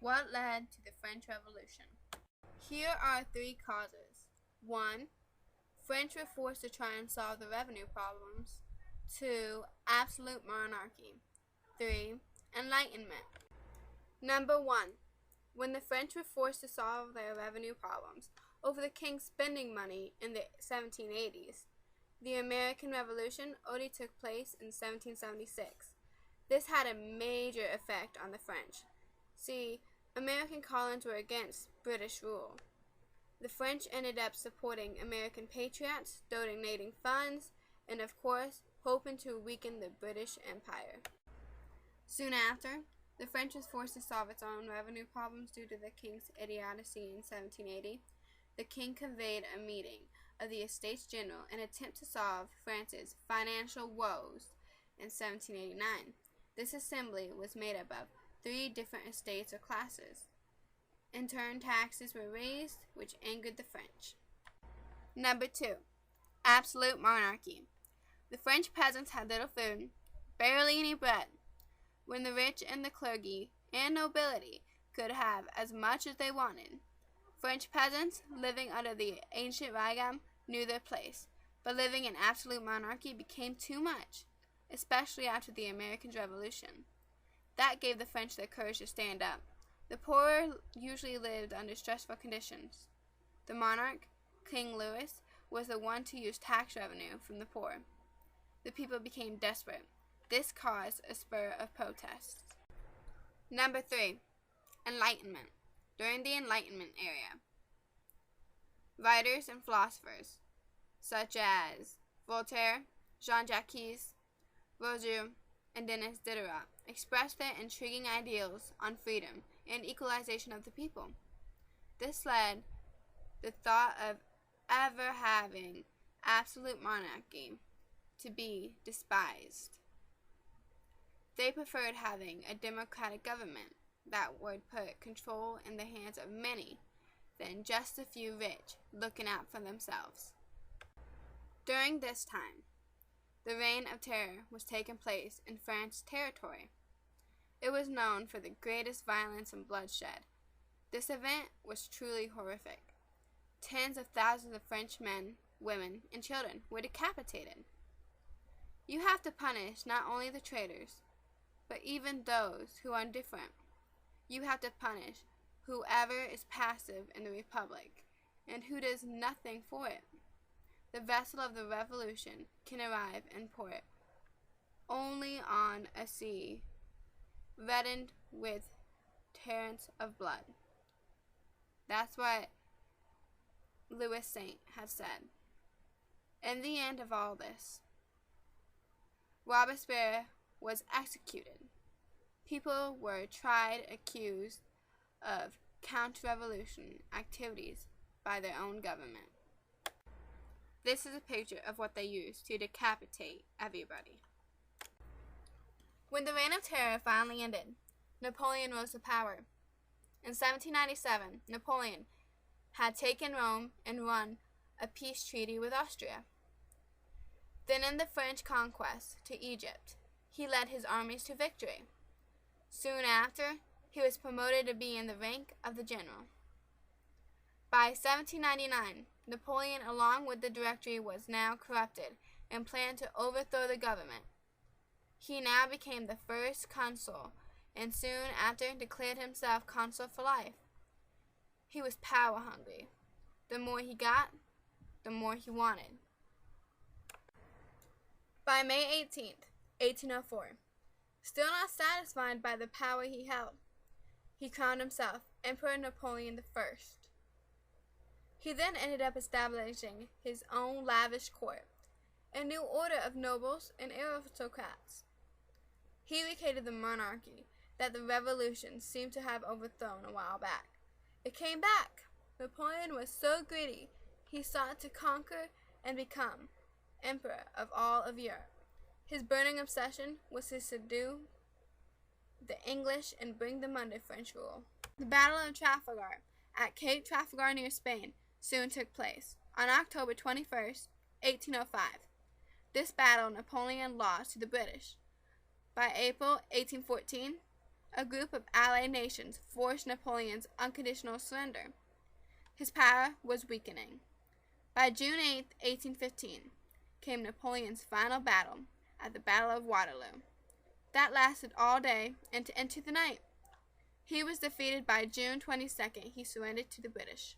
What led to the French Revolution? Here are 3 causes. 1. French were forced to try and solve the revenue problems. 2. Absolute monarchy. 3. Enlightenment. Number 1. When the French were forced to solve their revenue problems over the king's spending money in the 1780s, the American Revolution only took place in 1776. This had a major effect on the French. See, American colonies were against British rule. The French ended up supporting American patriots, donating funds, and of course, hoping to weaken the British Empire. Soon after, the French was forced to solve its own revenue problems due to the king's idiocy in 1780. The king convened a meeting of the Estates General in an attempt to solve France's financial woes in 1789. This assembly was made up of 3 different estates or classes. In turn, taxes were raised, which angered the French. Number 2. Absolute monarchy. The French peasants had little food, barely any bread. When the rich and the clergy and nobility could have as much as they wanted, French peasants living under the ancient regime knew their place, but living in absolute monarchy became too much, especially after the American Revolution. That gave the French the courage to stand up. The poor usually lived under stressful conditions. The monarch, King Louis, was the one to use tax revenue from the poor. The people became desperate. This caused a spur of protests. Number 3. Enlightenment. During the Enlightenment era, writers and philosophers such as Voltaire, Jean-Jacques Rousseau, and Denis Diderot expressed their intriguing ideals on freedom and equalization of the people. This led the thought of ever having absolute monarchy to be despised. They preferred having a democratic government that would put control in the hands of many than just a few rich looking out for themselves. During this time, the Reign of Terror was taking place in French territory. It was known for the greatest violence and bloodshed. This event was truly horrific. Tens of thousands of French men, women, and children were decapitated. You have to punish not only the traitors, but even those who are indifferent. You have to punish whoever is passive in the Republic and who does nothing for it. The vessel of the revolution can arrive in port only on a sea reddened with torrents of blood. That's what Louis Saint had said. In the end of all this, Robespierre was executed. People were tried, accused of counter-revolution activities by their own government. This is a picture of what they used to decapitate everybody. When the Reign of Terror finally ended, Napoleon rose to power. In 1797, Napoleon had taken Rome and won a peace treaty with Austria. Then in the French conquest to Egypt, he led his armies to victory. Soon after, he was promoted to be in the rank of the general. By 1799, Napoleon, along with the Directory, was now corrupted and planned to overthrow the government. He now became the first consul and soon after declared himself consul for life. He was power hungry. The more he got, the more he wanted. By May 18th, 1804, still not satisfied by the power he held, he crowned himself Emperor Napoleon I. He then ended up establishing his own lavish court, a new order of nobles and aristocrats. He vacated the monarchy that the revolution seemed to have overthrown a while back. It came back. Napoleon was so greedy, he sought to conquer and become emperor of all of Europe. His burning obsession was to subdue the English and bring them under French rule. The Battle of Trafalgar at Cape Trafalgar near Spain soon took place on October 21st, 1805. This battle Napoleon lost to the British. By April 1814, a group of allied nations forced Napoleon's unconditional surrender. His power was weakening. By June 8, 1815, came Napoleon's final battle at the Battle of Waterloo. That lasted all day and into the night. He was defeated by June 22nd. He surrendered to the British.